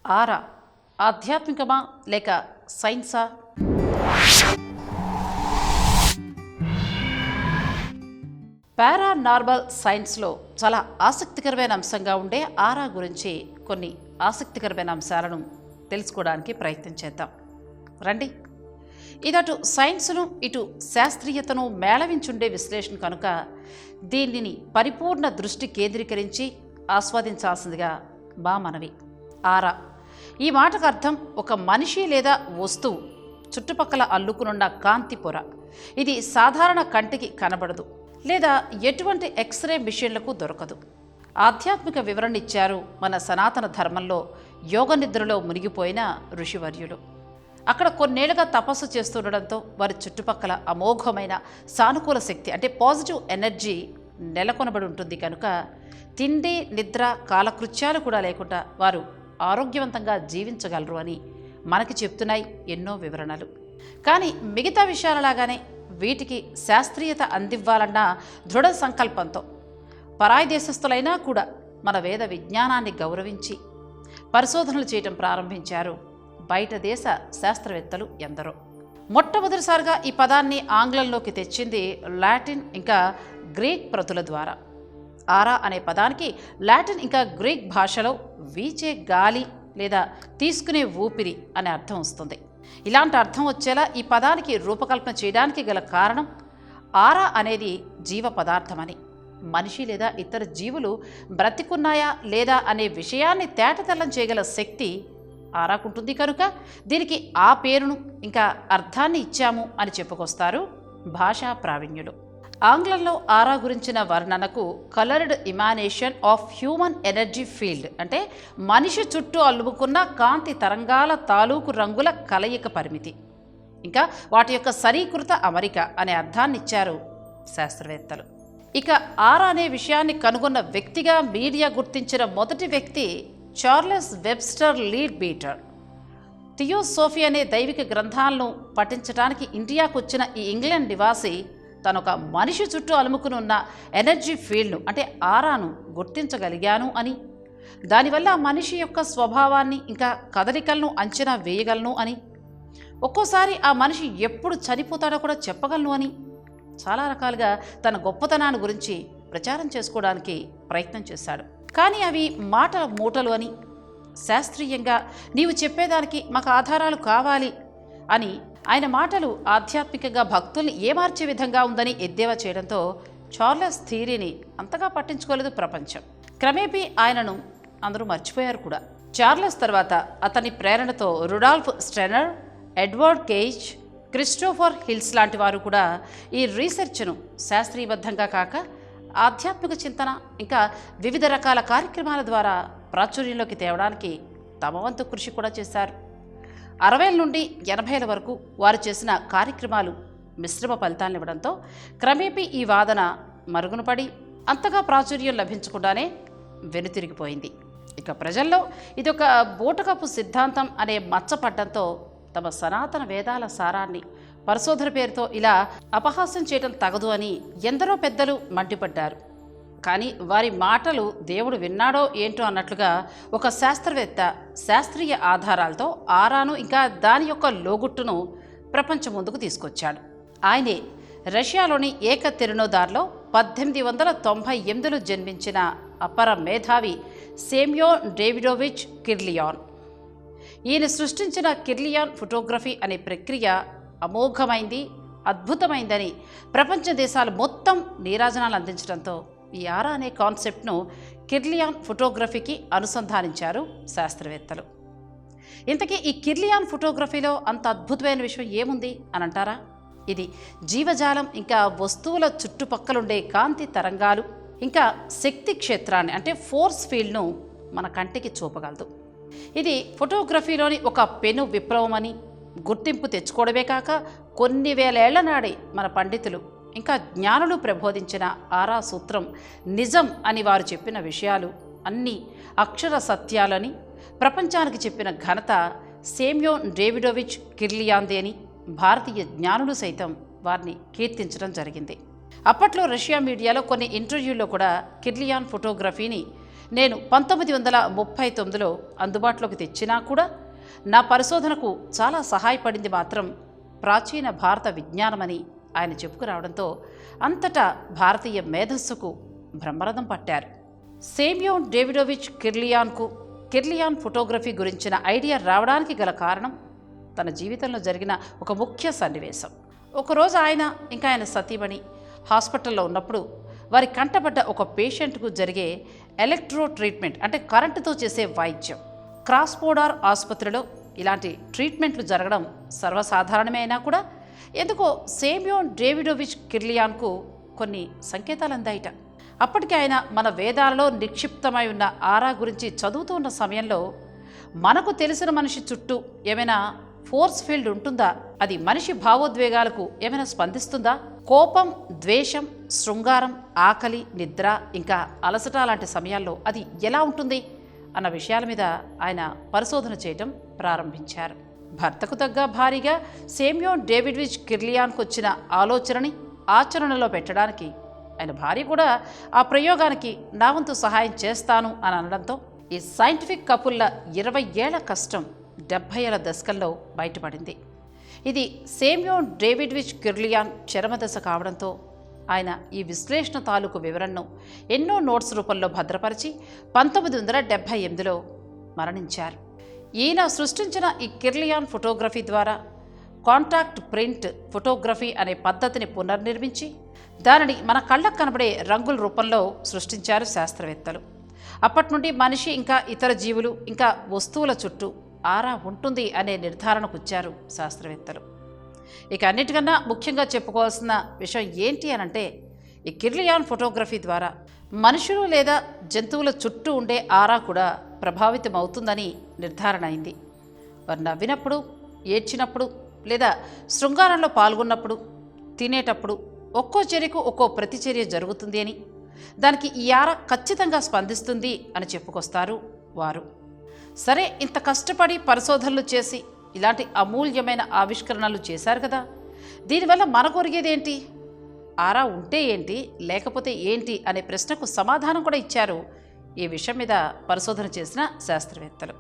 ఆరా ఆధ్యాత్మికమా లేక సైన్సా? పారానార్మల్ సైన్స్లో చాలా ఆసక్తికరమైన అంశంగా ఉండే ఆరా గురించి కొన్ని ఆసక్తికరమైన అంశాలను తెలుసుకోవడానికి ప్రయత్నం చేద్దాం. రండి. ఇదటు సైన్స్ను ఇటు శాస్త్రీయతను మేళవించుండే విశ్లేషణ కనుక దీనిని పరిపూర్ణ దృష్టి కేంద్రీకరించి ఆస్వాదించాల్సిందిగా మా మనవి. ఆరా ఈ మాటకు అర్థం ఒక మనిషి లేదా వస్తువు చుట్టుపక్కల అల్లుకునున్న కాంతి పొర. ఇది సాధారణ కంటికి కనబడదు లేదా ఎటువంటి ఎక్స్రే మిషన్లకు దొరకదు. ఆధ్యాత్మిక వివరణ ఇచ్చారు మన సనాతన ధర్మంలో యోగ నిద్రలో మునిగిపోయిన ఋషివర్యులు. అక్కడ కొన్నేళ్లుగా తపస్సు చేస్తుండడంతో వారి చుట్టుపక్కల అమోఘమైన సానుకూల శక్తి అంటే పాజిటివ్ ఎనర్జీ నెలకొనబడి ఉంటుంది కనుక తిండి నిద్ర కాలకృత్యాలు కూడా లేకుండా వారు ఆరోగ్యవంతంగా జీవించగలరు అని మనకి చెప్తున్నాయి ఎన్నో వివరణలు. కానీ మిగతా విషయాలలాగానే వీటికి శాస్త్రీయత అందివ్వాలన్న దృఢ సంకల్పంతో పరాయి దేశస్థులైనా కూడా మన వేద విజ్ఞానాన్ని గౌరవించి పరిశోధనలు చేయటం ప్రారంభించారు బయట దేశ శాస్త్రవేత్తలు ఎందరో. మొట్టమొదటిసారిగా ఈ పదాన్ని ఆంగ్లంలోకి తెచ్చింది లాటిన్ ఇంకా గ్రీక్ ప్రతుల ద్వారా. ఆరా అనే పదానికి లాటిన్ ఇంకా గ్రీక్ భాషలో వీచే గాలి లేదా తీసుకునే ఊపిరి అనే అర్థం వస్తుంది. ఇలాంటి అర్థం వచ్చేలా ఈ పదానికి రూపకల్పన చేయడానికి గల కారణం ఆరా అనేది జీవ పదార్థమని, మనిషి లేదా ఇతర జీవులు బ్రతికున్నాయా లేదా అనే విషయాన్ని తేటతెల్లం చేయగల శక్తి ఆరాకుంటుంది కనుక దీనికి ఆ పేరును ఇంకా అర్థాన్ని ఇచ్చాము అని చెప్పుకొస్తారు భాషా ప్రావీణ్యులు. ఆంగ్లంలో ఆరా గురించిన వర్ణనకు coloured emanation of human energy field అంటే మనిషి చుట్టూ అల్లుకున్న కాంతి తరంగాల తాలూకు రంగుల కలయిక పరిమితి, ఇంకా వాటి యొక్క సరీకృత అమరిక అనే అర్థాన్ని ఇచ్చారు శాస్త్రవేత్తలు. ఇక ఆరా అనే విషయాన్ని కనుగొన్న వ్యక్తిగా మీడియా గుర్తించిన మొదటి వ్యక్తి చార్లెస్ వెబ్స్టర్ లీడ్ బీటర్. థియోసోఫీ అనే దైవిక గ్రంథాలను పఠించడానికి ఇండియాకు వచ్చిన ఈ ఇంగ్లాండ్ నివాసి తనొక మనిషి చుట్టూ అలుముకుని ఉన్న ఎనర్జీ ఫీల్డ్ను అంటే ఆరాను గుర్తించగలిగాను అని, దానివల్ల మనిషి యొక్క స్వభావాన్ని ఇంకా కదలికలను అంచనా వేయగలను అని, ఒక్కోసారి ఆ మనిషి ఎప్పుడు చనిపోతాడో కూడా చెప్పగలను అని చాలా రకాలుగా తన గొప్పతనాన్ని గురించి ప్రచారం చేసుకోవడానికి ప్రయత్నం చేశాడు. కానీ అవి మాటల మూటలు అని, శాస్త్రీయంగా నీవు చెప్పేదానికి మాకు ఆధారాలు కావాలి అని ఆయన మాటలు ఆధ్యాత్మికంగా భక్తుల్ని ఏమార్చే విధంగా ఉందని ఎద్దేవా చేయడంతో చార్లెస్ థియరీని అంతగా పట్టించుకోలేదు ప్రపంచం. క్రమేపీ ఆయనను అందరూ మర్చిపోయారు కూడా. చార్లెస్ తర్వాత అతని ప్రేరణతో Rudolf Steiner, Edward Cage, Christopher Hills లాంటి వారు కూడా ఈ రీసెర్చ్ను శాస్త్రీయబద్ధంగా కాక ఆధ్యాత్మిక చింతన ఇంకా వివిధ రకాల కార్యక్రమాల ద్వారా ప్రాచుర్యంలోకి తేవడానికి తమ వంతు కృషి కూడా చేశారు. 60 నుండి 80ల వరకు వారు చేసిన కార్యక్రమాలు మిశ్రమ ఫలితాలను ఇవ్వడంతో క్రమేపీ ఈ వాదన మరుగునపడి అంతగా ప్రాచుర్యం లభించకుండానే వెనుతిరిగిపోయింది. ఇక ప్రజల్లో ఇదొక బూటకపు సిద్ధాంతం అనే మచ్చపడ్డంతో తమ సనాతన వేదాల సారాన్ని పరిశోధన పేరుతో ఇలా అపహాస్యం చేయడం తగదు అని ఎందరో పెద్దలు మండిపడ్డారు. కానీ వారి మాటలు దేవుడు విన్నాడో ఏంటో అన్నట్లుగా ఒక శాస్త్రవేత్త శాస్త్రీయ ఆధారాలతో ఆరాను ఇంకా దాని యొక్క లోగుట్టును ప్రపంచం ముందుకు తీసుకొచ్చాడు. ఆయనే రష్యాలోని ఏకతెరినోదార్లో 1898లో జన్మించిన అపర మేధావి సెమ్యోన్ డేవిడోవిచ్ కిర్లియాన్. ఈయన సృష్టించిన కిర్లియాన్ ఫోటోగ్రఫీ అనే ప్రక్రియ అమోఘమైంది, అద్భుతమైందని ప్రపంచ దేశాలు మొత్తం నీరాజనాలు అందించడంతో ఈ ఆరా అనే కాన్సెప్ట్ను కిర్లియాన్ ఫోటోగ్రఫీకి అనుసంధానించారు శాస్త్రవేత్తలు. ఇంతకీ ఈ కిర్లియాన్ ఫోటోగ్రఫీలో అంత అద్భుతమైన విషయం ఏముంది అని అంటారా? ఇది జీవజాలం ఇంకా వస్తువుల చుట్టుపక్కలుండే కాంతి తరంగాలు ఇంకా శక్తి క్షేత్రాన్ని అంటే ఫోర్స్ ఫీల్డ్ను మన కంటికి చూపగలదు. ఇది ఫోటోగ్రఫీలోని ఒక పెను విప్లవమని గుర్తింపు తెచ్చుకోవడమే కాక కొన్ని వేలేళ్ల నాడే మన పండితులు ఇంకా జ్ఞానులు ప్రబోధించిన ఆరా సూత్రం నిజం అని వారు చెప్పిన విషయాలు అన్నీ అక్షర సత్యాలని ప్రపంచానికి చెప్పిన ఘనత సెమ్యోన్ డేవిడోవిచ్ కిర్లియాన్దే అని భారతీయ జ్ఞానులు సైతం వారిని కీర్తించడం జరిగింది. అప్పట్లో రష్యా మీడియాలో కొన్ని ఇంటర్వ్యూల్లో కూడా కిర్లియాన్ ఫోటోగ్రఫీని నేను 1939లో అందుబాటులోకి తెచ్చినా కూడా నా పరిశోధనకు చాలా సహాయపడింది మాత్రం ప్రాచీన భారత విజ్ఞానమని ఆయన చెప్పుకురావడంతో అంతటా భారతీయ మేధస్సుకు బ్రహ్మరథం పట్టారు. సేమియోన్ డేవిడోవిచ్ కిర్లియాన్ ఫోటోగ్రఫీ గురించిన ఐడియా రావడానికి గల కారణం తన జీవితంలో జరిగిన ఒక ముఖ్య సన్నివేశం. ఒకరోజు ఆయన ఇంకా ఆయన సతీమణి హాస్పిటల్లో ఉన్నప్పుడు వారి కంటపడ్డ ఒక పేషెంట్కు జరిగే ఎలక్ట్రో ట్రీట్మెంట్, అంటే కరెంటుతో చేసే వైద్యం. క్రాస్పోడార్ ఆసుపత్రిలో ఇలాంటి ట్రీట్మెంట్లు జరగడం సర్వసాధారణమే అయినా కూడా ఎందుకో సేమియోన్ డేవిడోవిచ్ కిర్లియాన్కు కొన్ని సంకేతాలు అందాయిట. అప్పటికి ఆయన మన వేదాలలో నిక్షిప్తమై ఉన్న ఆరా గురించి చదువుతూ ఉన్న సమయంలో మనకు తెలిసిన మనిషి చుట్టూ ఏమైనా ఫోర్స్ ఫీల్డ్ ఉంటుందా, అది మనిషి భావోద్వేగాలకు ఏమైనా స్పందిస్తుందా, కోపం, ద్వేషం, శృంగారం, ఆకలి, నిద్ర, ఇంకా అలసట లాంటి సమయాల్లో అది ఎలా ఉంటుంది అన్న విషయాల మీద ఆయన పరిశోధన చేయటం ప్రారంభించారు. భర్తకు తగ్గ భారీగా సేమియోన్ డేవిడోవిచ్ కిర్లియాన్కు వచ్చిన ఆలోచనని ఆచరణలో పెట్టడానికి ఆయన భార్య కూడా ఆ ప్రయోగానికి నా వంతు సహాయం చేస్తాను అని అనడంతో ఈ సైంటిఫిక్ కపుల్ల 20 ఏళ్ల కష్టం 70ల దశకంలో బయటపడింది. ఇది సేమియోన్ డేవిడోవిచ్ కిర్లియాన్ చరమదశ కావడంతో ఆయన ఈ విశ్లేషణ తాలూకు వివరణను ఎన్నో నోట్స్ రూపంలో భద్రపరిచి 1978లో మరణించారు. ఈయన సృష్టించిన ఈ కిర్లియాన్ ఫోటోగ్రఫీ ద్వారా కాంటాక్ట్ ప్రింట్ ఫోటోగ్రఫీ అనే పద్ధతిని పునర్నిర్మించి దానిని మన కళ్ళకు కనబడే రంగుల రూపంలో సృష్టించారు శాస్త్రవేత్తలు. అప్పటి నుండి మనిషి ఇంకా ఇతర జీవులు ఇంకా వస్తువుల చుట్టూ ఆరా ఉంటుంది అనే నిర్ధారణకు వచ్చారు శాస్త్రవేత్తలు. ఇక అన్నిటికన్నా ముఖ్యంగా చెప్పుకోవాల్సిన విషయం ఏంటి అనంటే ఈ కిర్లియాన్ ఫోటోగ్రఫీ ద్వారా మనుషులు లేదా జంతువుల చుట్టూ ఉండే ఆరా కూడా ప్రభావితం అవుతుందని నిర్ధారణ అయింది. వారు నవ్వినప్పుడు, ఏడ్చినప్పుడు లేదా శృంగారంలో పాల్గొన్నప్పుడు, తినేటప్పుడు ఒక్కో చర్యకు ఒక్కో ప్రతిచర్య జరుగుతుంది అని, దానికి ఈ ఆరా ఖచ్చితంగా స్పందిస్తుంది అని చెప్పుకొస్తారు వారు. సరే, ఇంత కష్టపడి పరిశోధనలు చేసి ఇలాంటి అమూల్యమైన ఆవిష్కరణలు చేశారు కదా, దీనివల్ల మనకు ఒరిగేదేంటి, ఆరా ఉంటే ఏంటి లేకపోతే ఏంటి అనే ప్రశ్నకు సమాధానం కూడా ఇచ్చారు ఈ విషయం మీద పరిశోధన చేసిన శాస్త్రవేత్తలు.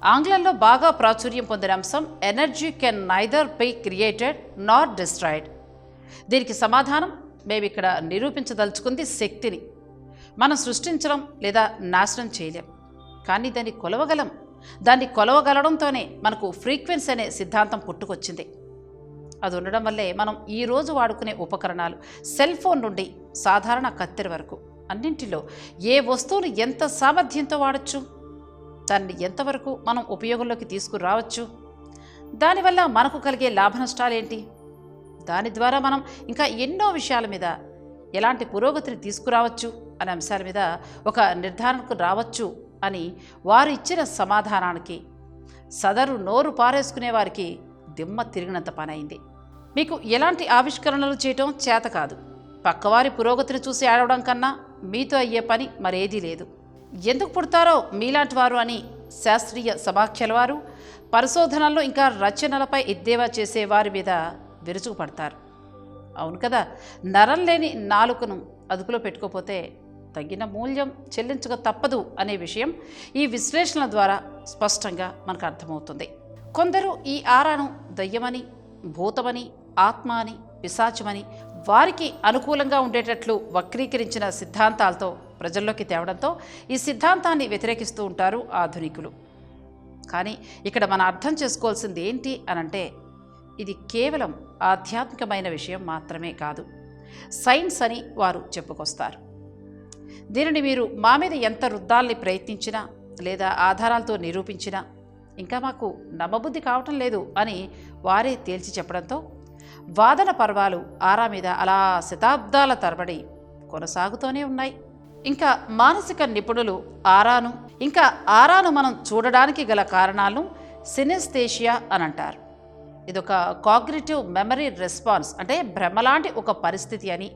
ఆంగ్లంలో బాగా ప్రాచుర్యం పొందిన అంశం energy can neither be created Nar destroyed. దీనికి సమాధానం మేము ఇక్కడ నిరూపించదలుచుకుంది శక్తిని మనం సృష్టించడం లేదా నాశనం చేయలేం, కానీ దాన్ని కొలవగలడంతోనే మనకు ఫ్రీక్వెన్సీ అనే సిద్ధాంతం పుట్టుకొచ్చింది. అది ఉండడం వల్లే మనం ఈరోజు వాడుకునే ఉపకరణాలు, సెల్ ఫోన్ నుండి సాధారణ కత్తెర వరకు అన్నింటిలో ఏ వస్తువును ఎంత సామర్థ్యంతో వాడచ్చు, దాన్ని ఎంతవరకు మనం ఉపయోగంలోకి తీసుకురావచ్చు, దానివల్ల మనకు కలిగే లాభ నష్టాలేంటి, దాని ద్వారా మనం ఇంకా ఎన్నో విషయాల మీద ఎలాంటి పురోగతిని తీసుకురావచ్చు అనే అంశాల మీద ఒక నిర్ధారణకు రావచ్చు అని వారు ఇచ్చిన సమాధానానికి సదరు నోరు పారేసుకునే వారికి దిమ్మ తిరిగినంత పని అయింది. మీకు ఎలాంటి ఆవిష్కరణలు చేయటం చేత కాదు, పక్కవారి పురోగతిని చూసి ఆడవడం కన్నా మీతో అయ్యే పని మరేదీ లేదు, ఎందుకు పుడతారో మీలాంటి వారు అని శాస్త్రీయ సమాఖ్యల వారు పరిశోధనల్లో ఇంకా రచనలపై ఎద్దేవా చేసేవారి మీద విరుచుకుపడతారు. అవును కదా, నరం లేని నాలుకను అదుపులో పెట్టుకోపోతే తగిన మూల్యం చెల్లించక తప్పదు అనే విషయం ఈ విశ్లేషణల ద్వారా స్పష్టంగా మనకు అర్థమవుతుంది. కొందరు ఈ ఆరాను దయ్యమని, భూతమని, ఆత్మ అని, పిశాచమని వారికి అనుకూలంగా ఉండేటట్లు వక్రీకరించిన సిద్ధాంతాలతో ప్రజల్లోకి తేవడంతో ఈ సిద్ధాంతాన్ని వ్యతిరేకిస్తూ ఉంటారు ఆధునికులు. కానీ ఇక్కడ మనం అర్థం చేసుకోవాల్సింది ఏంటి అనంటే ఇది కేవలం ఆధ్యాత్మికమైన విషయం మాత్రమే కాదు, సైన్స్ అని వారు చెప్పుకొస్తారు. దీనిని మీరు మా మీద ఎంత రుద్దాలని ప్రయత్నించినా లేదా ఆధారాలతో నిరూపించినా ఇంకా మాకు నమ్మబుద్ధి కావటం లేదు అని వారే తేల్చి చెప్పడంతో వాదన పర్వాలు ఆరా మీద అలా శతాబ్దాల తరబడి కొనసాగుతూనే ఉన్నాయి. ఇంకా మానసిక నిపుణులు ఆరాను మనం చూడడానికి గల కారణాలను సినెస్థేషియా అని అంటారు. ఇదొక కాగ్నిటివ్ మెమరీ రెస్పాన్స్, అంటే భ్రమలాంటి ఒక పరిస్థితి అని,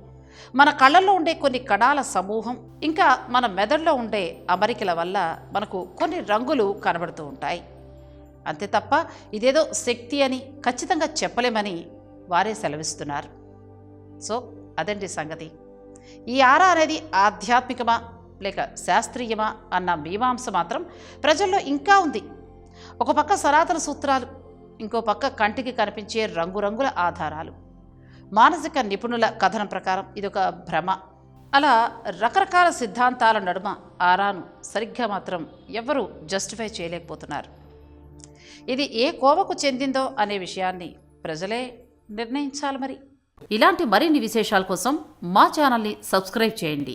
మన కళ్ళల్లో ఉండే కొన్ని కణాల సమూహం ఇంకా మన మెదడులో ఉండే అమరికల వల్ల మనకు కొన్ని రంగులు కనబడుతూ ఉంటాయి. అంతే తప్ప ఇదేదో శక్తి అని ఖచ్చితంగా చెప్పలేమని వారే సెలవిస్తున్నారు. సో అదండి సంగతి. ఈ ఆరా అనేది ఆధ్యాత్మికమా లేక శాస్త్రీయమా అన్న మీమాంస మాత్రం ప్రజల్లో ఇంకా ఉంది. ఒక పక్క సనాతన సూత్రాలు, ఇంకో పక్క కంటికి కనిపించే రంగురంగుల ఆధారాలు. మానసిక నిపుణుల కథనం ప్రకారం ఇదొక భ్రమ. అలా రకరకాల సిద్ధాంతాల నడుమ ఆరాను సరిగ్గా మాత్రం ఎవ్వరూ జస్టిఫై చేయలేకపోతున్నారు. ఇది ఏ కోవకు చెందిందో అనే విషయాన్ని ప్రజలే నిర్ణయించాలి. మరి ఇలాంటి మరిన్ని విశేషాల కోసం మా ఛానల్ని సబ్స్క్రైబ్ చేయండి.